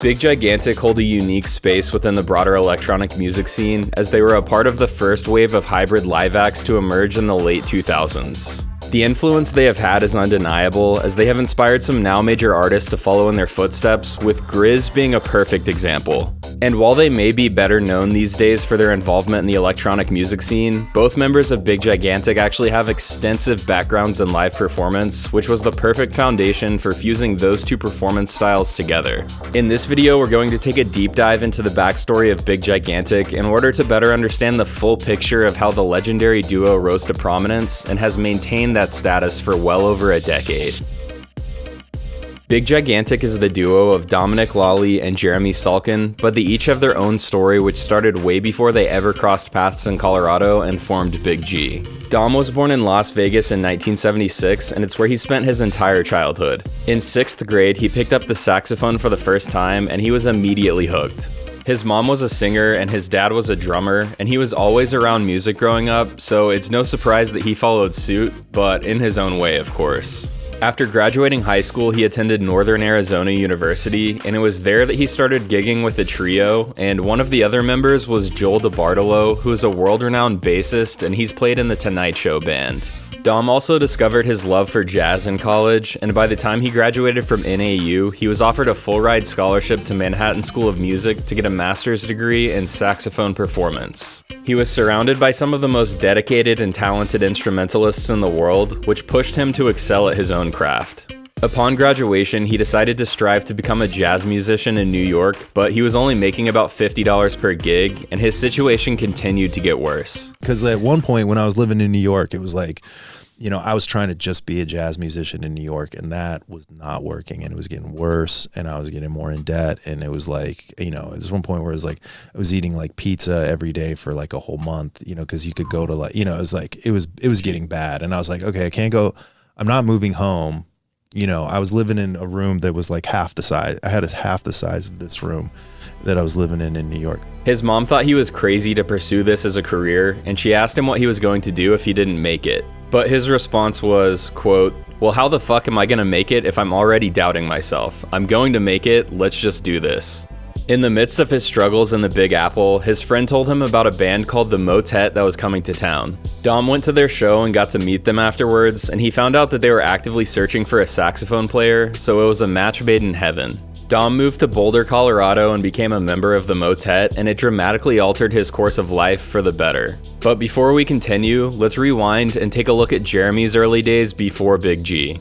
Big Gigantic hold a unique space within the broader electronic music scene, as they were a part of the first wave of hybrid live acts to emerge in the late 2000s. The influence they have had is undeniable, as they have inspired some now major artists to follow in their footsteps, with Grizz being a perfect example. And while they may be better known these days for their involvement in the electronic music scene, both members of Big Gigantic actually have extensive backgrounds in live performance, which was the perfect foundation for fusing those two performance styles together. In this video, we're going to take a deep dive into the backstory of Big Gigantic in order to better understand the full picture of how the legendary duo rose to prominence and has maintained that status for well over a decade. Big Gigantic is the duo of Dominic Lalli and Jeremy Salken, but they each have their own story which started way before they ever crossed paths in Colorado and formed Big G. Dom was born in Las Vegas in 1976, and it's where he spent his entire childhood. In 6th grade, he picked up the saxophone for the first time, and he was immediately hooked. His mom was a singer and his dad was a drummer, and he was always around music growing up, so it's no surprise that he followed suit, but in his own way, of course. After graduating high school, he attended Northern Arizona University, and it was there that he started gigging with a trio, and one of the other members was Joel DeBartolo, who is a world-renowned bassist, and he's played in the Tonight Show band. Dom also discovered his love for jazz in college, and by the time he graduated from NAU, he was offered a full-ride scholarship to Manhattan School of Music to get a master's degree in saxophone performance. He was surrounded by some of the most dedicated and talented instrumentalists in the world, which pushed him to excel at his own craft. Upon graduation, he decided to strive to become a jazz musician in New York, but he was only making about $50 per gig, and his situation continued to get worse. Because at one point when I was living in New York, it was like, you know, I was trying to just be a jazz musician in New York, and that was not working, and it was getting worse, and I was getting more in debt, and it was like, you know, there's one point where it was like, I was eating like pizza every day for like a whole month, you know, because you could go to like, you know, it was like, it was getting bad, and I was like, okay, I can't go, I'm not moving home. You know, I was living in a room that was like half the size. I had half the size of this room that I was living in New York. His mom thought he was crazy to pursue this as a career, and she asked him what he was going to do if he didn't make it. But his response was, quote, "Well, how the fuck am I gonna make it if I'm already doubting myself? I'm going to make it, let's just do this." In the midst of his struggles in the Big Apple, his friend told him about a band called the Motet that was coming to town. Dom went to their show and got to meet them afterwards, and he found out that they were actively searching for a saxophone player, so it was a match made in heaven. Dom moved to Boulder, Colorado and became a member of the Motet, and it dramatically altered his course of life for the better. But before we continue, let's rewind and take a look at Jeremy's early days before Big G.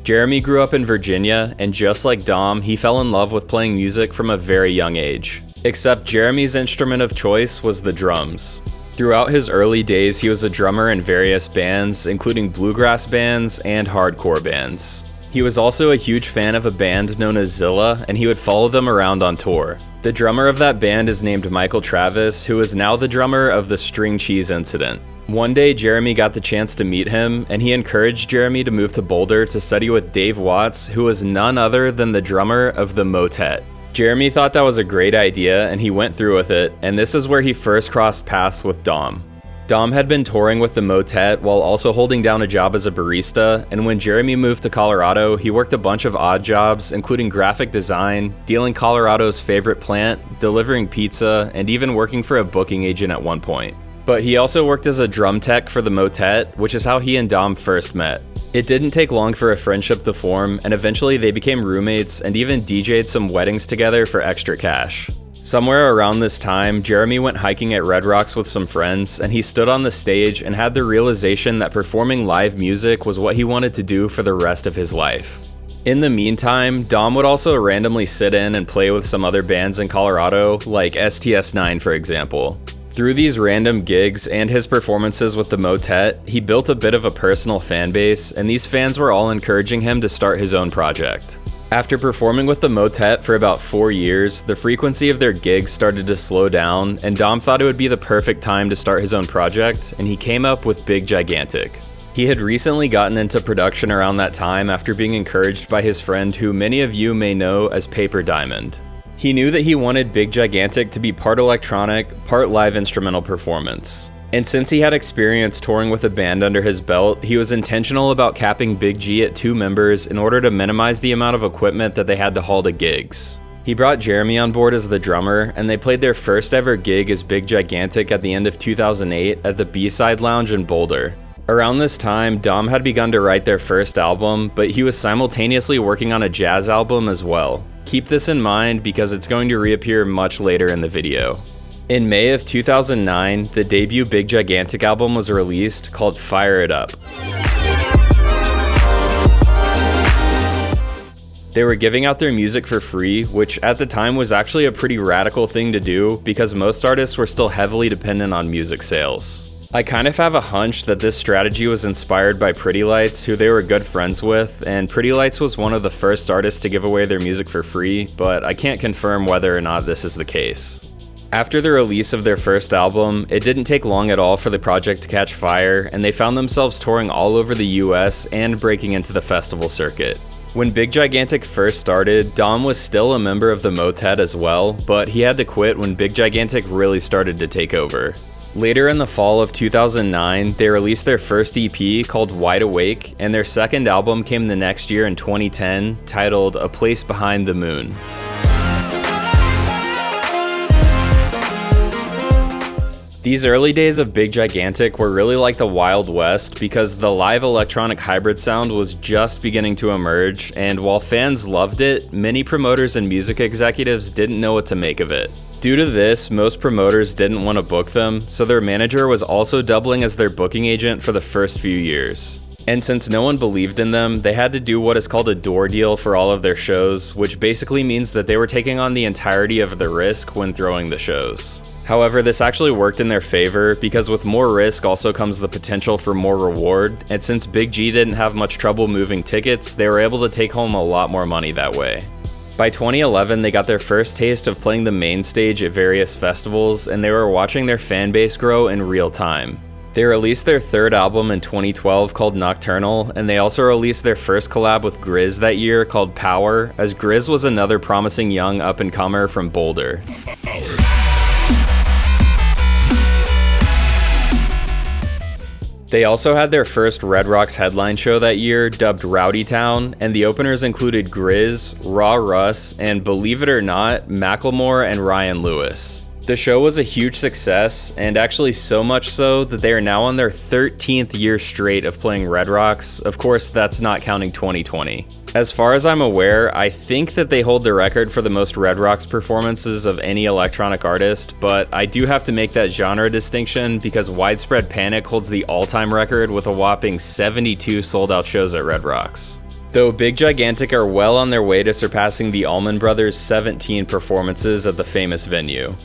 Jeremy grew up in Virginia, and just like Dom, he fell in love with playing music from a very young age. Except Jeremy's instrument of choice was the drums. Throughout his early days, he was a drummer in various bands, including bluegrass bands and hardcore bands. He was also a huge fan of a band known as Zilla, and he would follow them around on tour. The drummer of that band is named Michael Travis, who is now the drummer of the String Cheese Incident. One day, Jeremy got the chance to meet him, and he encouraged Jeremy to move to Boulder to study with Dave Watts, who was none other than the drummer of the Motet. Jeremy thought that was a great idea, and he went through with it, and this is where he first crossed paths with Dom. Dom had been touring with the Motet while also holding down a job as a barista, and when Jeremy moved to Colorado, he worked a bunch of odd jobs, including graphic design, dealing Colorado's favorite plant, delivering pizza, and even working for a booking agent at one point. But he also worked as a drum tech for the Motet, which is how he and Dom first met. It didn't take long for a friendship to form, and eventually they became roommates and even DJ'd some weddings together for extra cash. Somewhere around this time, Jeremy went hiking at Red Rocks with some friends, and he stood on the stage and had the realization that performing live music was what he wanted to do for the rest of his life. In the meantime, Dom would also randomly sit in and play with some other bands in Colorado, like STS9 for example. Through these random gigs and his performances with the Motet, he built a bit of a personal fan base, and these fans were all encouraging him to start his own project. After performing with the Motet for about 4 years, the frequency of their gigs started to slow down, and Dom thought it would be the perfect time to start his own project, and he came up with Big Gigantic. He had recently gotten into production around that time after being encouraged by his friend who many of you may know as Paper Diamond. He knew that he wanted Big Gigantic to be part electronic, part live instrumental performance. And since he had experience touring with a band under his belt, he was intentional about capping Big G at 2 members in order to minimize the amount of equipment that they had to haul to gigs. He brought Jeremy on board as the drummer, and they played their first ever gig as Big Gigantic at the end of 2008 at the B-Side Lounge in Boulder. Around this time, Dom had begun to write their first album, but he was simultaneously working on a jazz album as well. Keep this in mind because it's going to reappear much later in the video. In May of 2009, the debut Big Gigantic album was released called Fire It Up. They were giving out their music for free, which at the time was actually a pretty radical thing to do because most artists were still heavily dependent on music sales. I kind of have a hunch that this strategy was inspired by Pretty Lights, who they were good friends with, and Pretty Lights was one of the first artists to give away their music for free, but I can't confirm whether or not this is the case. After the release of their first album, it didn't take long at all for the project to catch fire, and they found themselves touring all over the US and breaking into the festival circuit. When Big Gigantic first started, Dom was still a member of the Motet as well, but he had to quit when Big Gigantic really started to take over. Later in the fall of 2009, they released their first EP called Wide Awake, and their second album came the next year in 2010, titled A Place Behind the Moon. These early days of Big Gigantic were really like the Wild West because the live electronic hybrid sound was just beginning to emerge, and while fans loved it, many promoters and music executives didn't know what to make of it. Due to this, most promoters didn't want to book them, so their manager was also doubling as their booking agent for the first few years. And since no one believed in them, they had to do what is called a door deal for all of their shows, which basically means that they were taking on the entirety of the risk when throwing the shows. However, this actually worked in their favor because with more risk also comes the potential for more reward, and since Big G didn't have much trouble moving tickets, they were able to take home a lot more money that way. By 2011, they got their first taste of playing the main stage at various festivals, and they were watching their fan base grow in real time. They released their third album in 2012 called Nocturnal, and they also released their first collab with Grizz that year called Power, as Grizz was another promising young up-and-comer from Boulder. They also had their first Red Rocks headline show that year, dubbed Rowdytown, and the openers included Grizz, Raw Russ, and believe it or not, Macklemore and Ryan Lewis. The show was a huge success, and actually so much so that they are now on their 13th year straight of playing Red Rocks. Of course, that's not counting 2020. As far as I'm aware, I think that they hold the record for the most Red Rocks performances of any electronic artist, but I do have to make that genre distinction because Widespread Panic holds the all-time record with a whopping 72 sold-out shows at Red Rocks. Though Big Gigantic are well on their way to surpassing the Allman Brothers' 17 performances at the famous venue.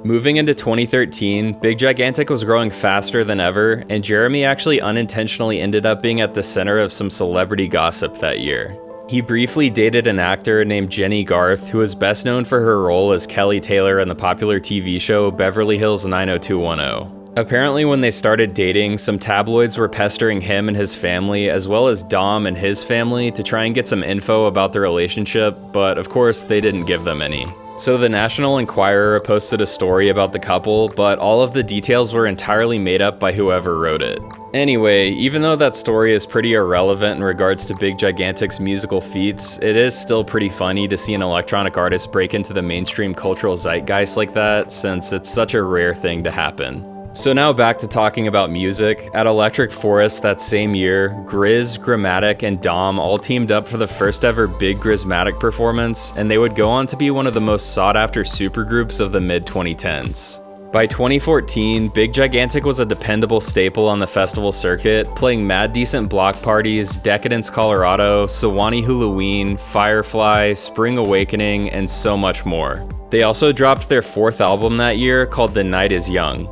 Moving into 2013, Big Gigantic was growing faster than ever, and Jeremy actually unintentionally ended up being at the center of some celebrity gossip that year. He briefly dated an actor named Jenny Garth, who is best known for her role as Kelly Taylor in the popular TV show Beverly Hills 90210. Apparently, when they started dating, some tabloids were pestering him and his family, as well as Dom and his family, to try and get some info about the relationship, but of course, they didn't give them any. So the National Enquirer posted a story about the couple, but all of the details were entirely made up by whoever wrote it. Anyway, even though that story is pretty irrelevant in regards to Big Gigantic's musical feats, it is still pretty funny to see an electronic artist break into the mainstream cultural zeitgeist like that, since it's such a rare thing to happen. So now back to talking about music. At Electric Forest that same year, Grizz, Grammatic, and Dom all teamed up for the first ever Big Grizzmatic performance, and they would go on to be one of the most sought-after supergroups of the mid-2010s. By 2014, Big Gigantic was a dependable staple on the festival circuit, playing mad decent block parties, Decadence Colorado, Sewanee Halloween, Firefly, Spring Awakening, and so much more. They also dropped their fourth album that year called The Night Is Young.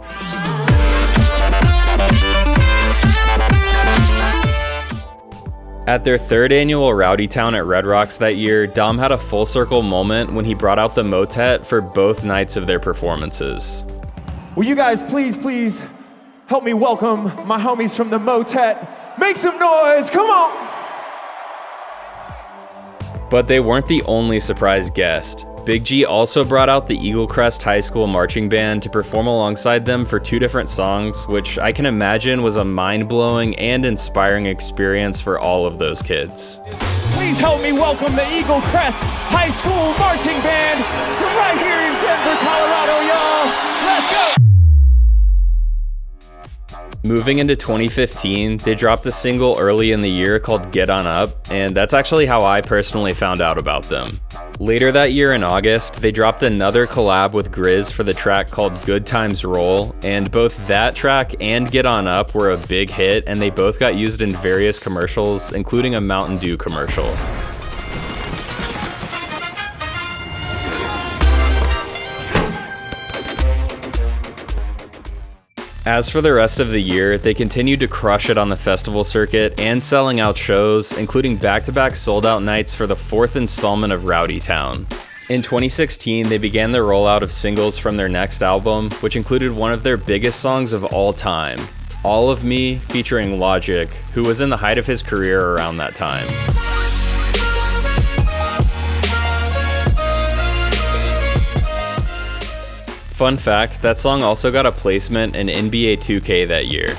At their third annual Rowdytown at Red Rocks that year, Dom had a full circle moment when he brought out the motet for both nights of their performances. Will you guys please help me welcome my homies from the motet? Make some noise, come on! But they weren't the only surprise guest. Big G also brought out the Eagle Crest High School Marching Band to perform alongside them for 2 different songs, which I can imagine was a mind-blowing and inspiring experience for all of those kids. Please help me welcome the Eagle Crest High School Marching Band from right here in Denver, Colorado, y'all. Let's go! Moving into 2015, they dropped a single early in the year called Get On Up, and that's actually how I personally found out about them. Later that year in August, they dropped another collab with Grizz for the track called Good Times Roll, and both that track and Get On Up were a big hit, and they both got used in various commercials, including a Mountain Dew commercial. As for the rest of the year, they continued to crush it on the festival circuit and selling out shows, including back-to-back sold-out nights for the 4th installment of Rowdytown. In 2016, they began the rollout of singles from their next album, which included one of their biggest songs of all time, All of Me, featuring Logic, who was in the height of his career around that time. Fun fact, that song also got a placement in NBA 2K that year.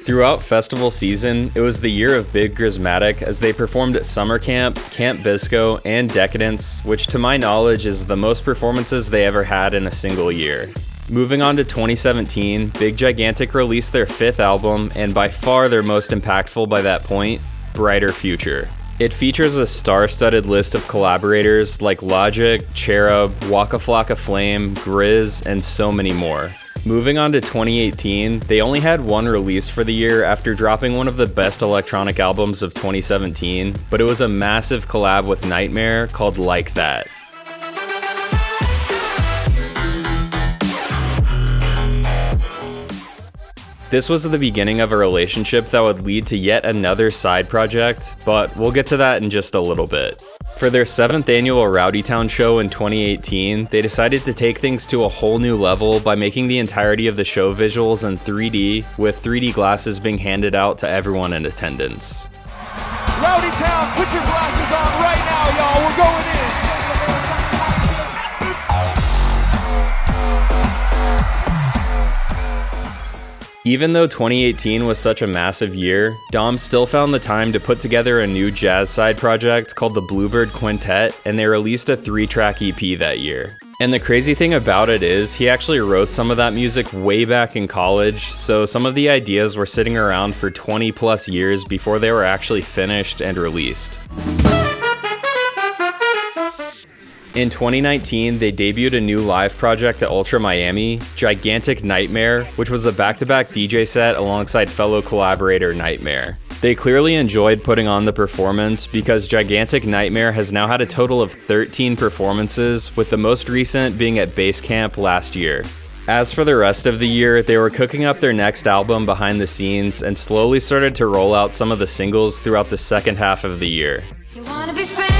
Throughout festival season, it was the year of Big Grismatic as they performed at Summer Camp, Camp Bisco, and Decadence, which to my knowledge is the most performances they ever had in a single year. Moving on to 2017, Big Gigantic released their 5th album, and by far their most impactful by that point, Brighter Future. It features a star-studded list of collaborators like Logic, Cherub, Waka Flocka Flame, Grizz, and so many more. Moving on to 2018, they only had one release for the year after dropping one of the best electronic albums of 2017, but it was a massive collab with Nightmare called Like That. This was the beginning of a relationship that would lead to yet another side project, but we'll get to that in just a little bit. For their 7th annual Rowdytown show in 2018, they decided to take things to a whole new level by making the entirety of the show visuals in 3D, with 3D glasses being handed out to everyone in attendance. Rowdytown, put your glasses on right now, y'all. We're going in. Even though 2018 was such a massive year, Dom still found the time to put together a new jazz side project called the Bluebird Quintet, and they released a 3-track EP that year. And the crazy thing about it is, he actually wrote some of that music way back in college, so some of the ideas were sitting around for 20 plus years before they were actually finished and released. In 2019, they debuted a new live project at Ultra Miami, Gigantic Nightmare, which was a back-to-back DJ set alongside fellow collaborator Nightmare. They clearly enjoyed putting on the performance because Gigantic Nightmare has now had a total of 13 performances, with the most recent being at Base Camp last year. As for the rest of the year, they were cooking up their next album behind the scenes and slowly started to roll out some of the singles throughout the second half of the year. You wanna be friends?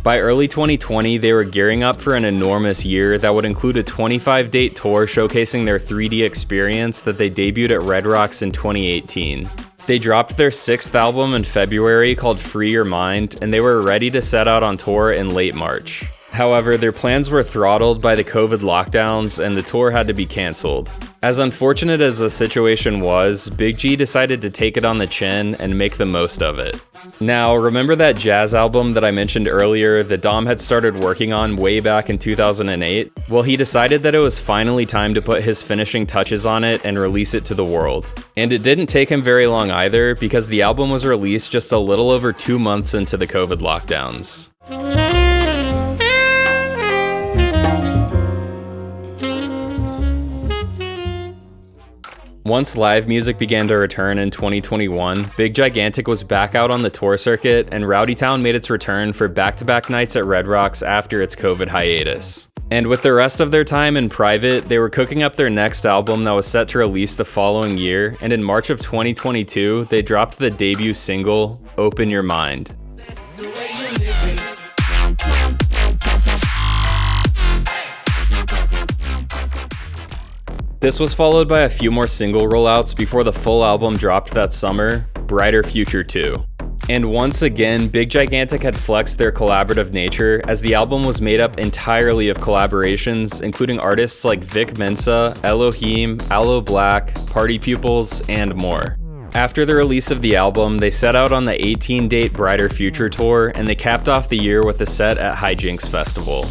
By early 2020, they were gearing up for an enormous year that would include a 25-date tour showcasing their 3D experience that they debuted at Red Rocks in 2018. They dropped their 6th album in February called Free Your Mind, and they were ready to set out on tour in late March. However, their plans were throttled by the COVID lockdowns and the tour had to be canceled. As unfortunate as the situation was, Big G decided to take it on the chin and make the most of it. Now, remember that jazz album that I mentioned earlier that Dom had started working on way back in 2008? Well, he decided that it was finally time to put his finishing touches on it and release it to the world. And it didn't take him very long either, because the album was released just a little over 2 months into the COVID lockdowns. Once live music began to return in 2021, Big Gigantic was back out on the tour circuit, and Rowdytown made its return for back-to-back nights at Red Rocks after its COVID hiatus. And with the rest of their time in private, they were cooking up their next album that was set to release the following year, and in March of 2022, they dropped the debut single, Open Your Mind. This was followed by a few more single rollouts before the full album dropped that summer, Brighter Future 2. And once again, Big Gigantic had flexed their collaborative nature, as the album was made up entirely of collaborations, including artists like Vic Mensa, Elohim, Aloe Black, Party Pupils, and more. After the release of the album, they set out on the 18-date Brighter Future tour, and they capped off the year with a set at Hijinks Festival.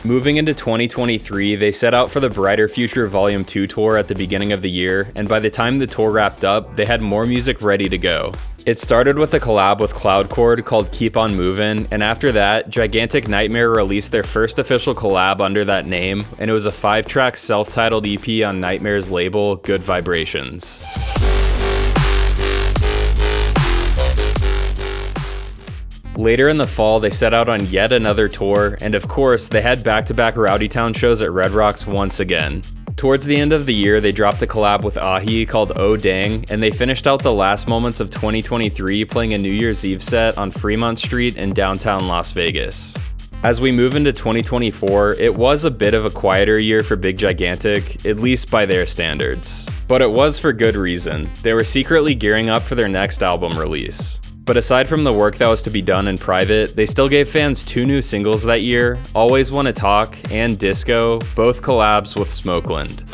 Moving into 2023, they set out for the Brighter Future Volume 2 tour at the beginning of the year, and by the time the tour wrapped up, they had more music ready to go. It started with a collab with Cloudchord called Keep On Movin', and after that, Gigantic Nightmare released their first official collab under that name, and it was a 5-track self-titled EP on Nightmare's label, Good Vibrations. Later in the fall, they set out on yet another tour, and of course, they had back-to-back Rowdytown shows at Red Rocks once again. Towards the end of the year, they dropped a collab with Ahi called Oh Dang, and they finished out the last moments of 2023 playing a New Year's Eve set on Fremont Street in downtown Las Vegas. As we move into 2024, it was a bit of a quieter year for Big Gigantic, at least by their standards. But it was for good reason. They were secretly gearing up for their next album release. But aside from the work that was to be done in private, they still gave fans 2 new singles that year, Always Wanna Talk and Disco, both collabs with Smokeland.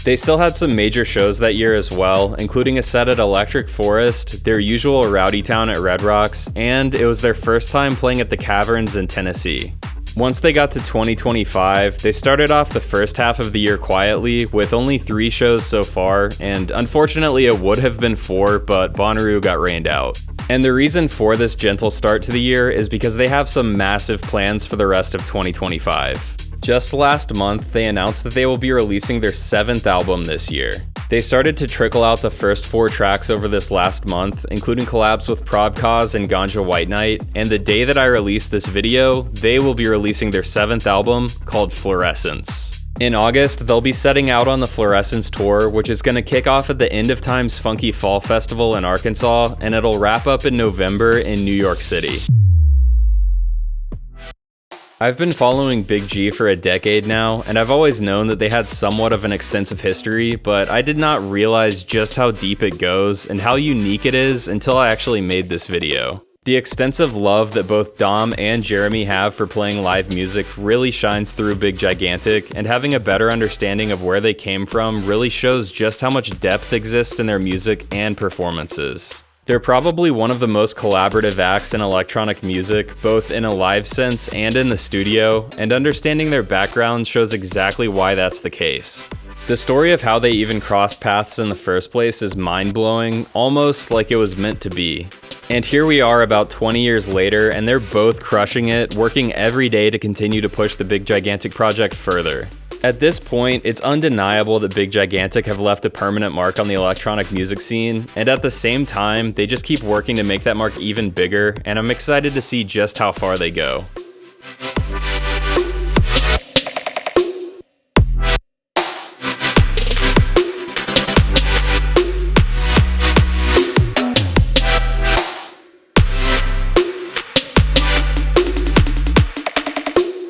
They still had some major shows that year as well, including a set at Electric Forest, their usual Rowdytown at Red Rocks, and it was their first time playing at the Caverns in Tennessee. Once they got to 2025, they started off the first half of the year quietly with only 3 shows so far, and unfortunately it would have been 4, but Bonnaroo got rained out. And the reason for this gentle start to the year is because they have some massive plans for the rest of 2025. Just last month, they announced that they will be releasing their 7th album this year. They started to trickle out the first 4 tracks over this last month, including collabs with Probcause and Ganja White Knight, and the day that I release this video, they will be releasing their 7th album called Fluorescence. In August, they'll be setting out on the Fluorescence tour, which is going to kick off at the End of Time's Funky Fall Festival in Arkansas, and it'll wrap up in November in New York City. I've been following Big G for a decade now, and I've always known that they had somewhat of an extensive history, but I did not realize just how deep it goes and how unique it is until I actually made this video. The extensive love that both Dom and Jeremy have for playing live music really shines through Big Gigantic, and having a better understanding of where they came from really shows just how much depth exists in their music and performances. They're probably one of the most collaborative acts in electronic music, both in a live sense and in the studio, and understanding their background shows exactly why that's the case. The story of how they even crossed paths in the first place is mind-blowing, almost like it was meant to be. And here we are about 20 years later, and they're both crushing it, working every day to continue to push the Big Gigantic project further. At this point, it's undeniable that Big Gigantic have left a permanent mark on the electronic music scene, and at the same time, they just keep working to make that mark even bigger, and I'm excited to see just how far they go.